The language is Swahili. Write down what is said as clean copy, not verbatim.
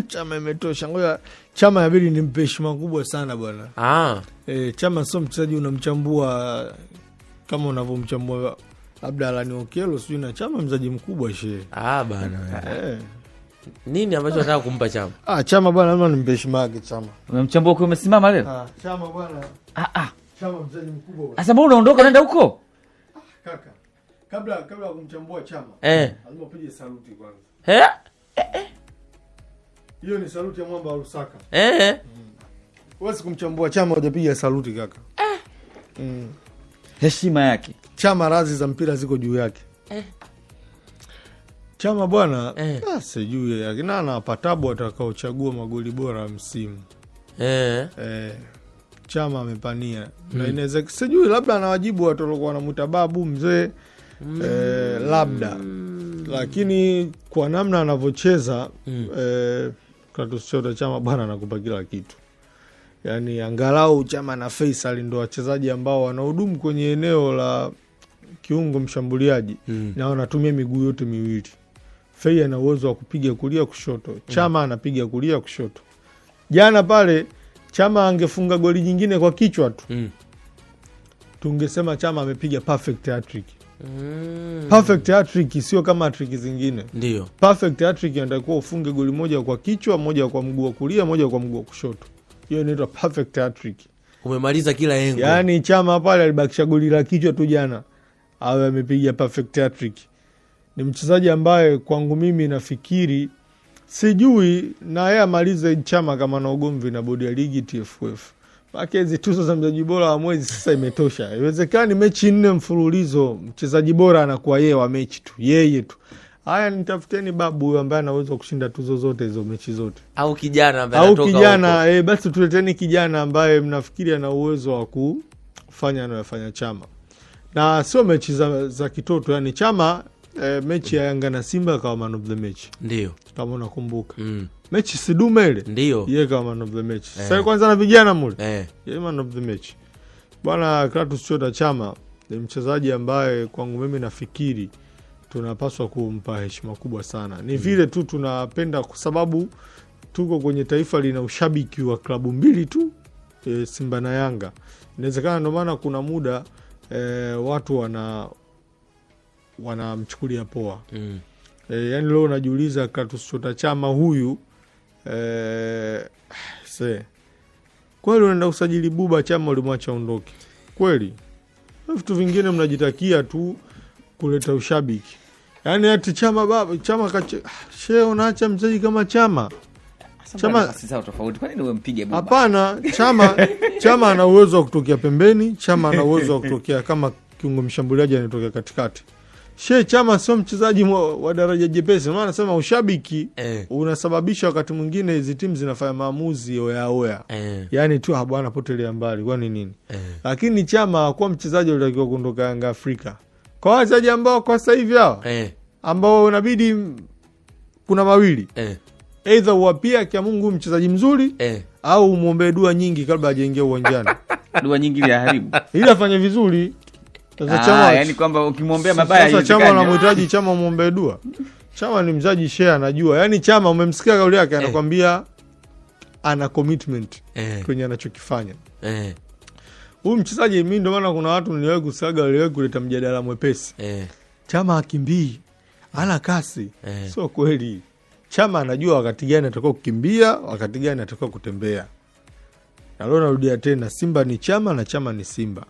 Chama imetosha. Ngoja Chama inabidi nimpe heshima kubwa sana bwana. Chama sio mchezaji unamchambua kama unavyomchambua labda Alani Okello sio, na Chama mchezaji mkubwa shehe. Bana. Nini ambacho nataka kumpa Chama? Chama bwana, lazima nimpe heshima yake Chama. Unamchambua kwa umesimama leo? Chama bwana. Chama mchezaji mkubwa bwana. Sasa mbona unaondoka unaenda huko? Kaka. Kabla kumchambua Chama. Lazima upige saluti kwanza. Hiyo ni saluti ya mwamba wa Lusaka. Huwezi kumchambua Chama hujapiga saluti kaka. Heshima yake. Chama razi za mpira ziko juu yake. Chama bwana, sijui akina anapatabu atakaochagua magoli bora msimu. Chama amepania. Na inaweza sijui labda anawajibu watu walikuwa wanamuita babu mzee. Labda. Lakini kwa namna anavyocheza Clatous Chota Chama bwana anakupa kila kitu. Yaani angalau Chama na Faisal ndio wachezaji ambao wanahudumu kwenye eneo la kiungo mshambuliaji na wanatumia miguu yote miwili. Fei ana uwezo wa kupiga kulia kushoto. Chama anapiga kulia kushoto. Jana pale Chama angefunga goli nyingine kwa kichwa tu. Tungesema Chama amepiga perfect hat-trick. Perfect hat-trick sio kama hat-trick zingine. Ndio. Perfect hat-trick inatakiwa ufunge goli moja kwa kichwa, moja kwa mguu wa kulia, moja kwa mguu wa kushoto. Hiyo inaitwa perfect hat-trick. Umemaliza kila engo. Yaani Chama pale alibakisha goli la kichwa tu jana. Awe amepiga perfect hat-trick. Ni mchezaji ambaye kwangu mimi nafikiri sijui na yeye amalize Chama kama na ugomvi na bodi ya ligi TFF. Maki hizi tuzo za mchezaji bora wa mwezi sasa imetosha. Haiwezekani mechi 4 mfululizo mchezaji bora anakuwa yeye wa mechi tu. Yeye tu. Haya, nitafuteni babu ambaye anaweza kushinda tuzo zote hizo mechi zote. Au kijana ambaye anatoka basi tuleteni kijana ambaye mnafikiri ana uwezo wa kufanya anayofanya Chama. Na sio mechi za kitoto, yani Chama mechi ya Yanga na Simba kama man of the match. Ndio. Kama unakumbuka. Mechi Sidume ile. Ndio. Yeye kama man of the match. Sasa kwanza na vijana mule. Yeye man of the match. Bwana Clatous Chota Chama ni mchezaji ambaye kwangu mimi nafikiri tunapaswa kumpa heshima kubwa sana. Ni vile tu tunapenda kwa sababu tuko kwenye taifa lina ushabiki wa klabu mbili tu, Simba na Yanga. Inawezekana ndio maana kuna muda watu wanamchukulia poa. Yaani leo unajiuliza Clatous Chota Chama huyu kweli unaenda usajili Buba Chama ulimwacha ondoke. Kweli. Vitu vingine mnajitakia tu kuleta ushabiki. Yaani ati Chama baba Chama shehe unaacha mchezaji kama Chama. Chama sasa tofauti. Kwa nini wewe mpige Buba? Hapana, Chama ana uwezo wa kutokea pembeni, Chama ana uwezo wa kutokea kama kiungo mshambuliaji anatokea katikati. Shehe Chama sio mchezaji wa daraja jepesi. Maana nasema ushabiki unasababisha wakati mwingine hizi timu zinafanya maamuzi oya. Yaani tu bwana potelea mbali kwani nini? Lakini Chama kwa mchezaji alitakiwa kuondoka Yanga Afrika. Kwa wachezaji ambao kwa sasa hivi hao ambao inabidi kuna mawili. Either uwapia kia Mungu mchezaji mzuri au umuombe dua nyingi kabla hajaingia uwanjani. Dua nyingi ya haribu. Ili afanye vizuri. Sasa Chama yani kwamba ukimwombea mabaya sasa Chama anamhitaji Chama muombe dua. Chama ni mzaji share anajua. Yaani Chama umemsikia kauli yake anakuambia ana commitment kwenye anachokifanya. Huyu mchezaji mimi ndio maana kuna watu niliwahi kusaga waliwahi kuleta mjadala mwepesi. Chama akimbii, ana kasi. Sio kweli. Chama anajua wakati gani atakao kukimbia, wakati gani atakao kutembea. Na leo narudia tena, Simba ni Chama na Chama ni Simba.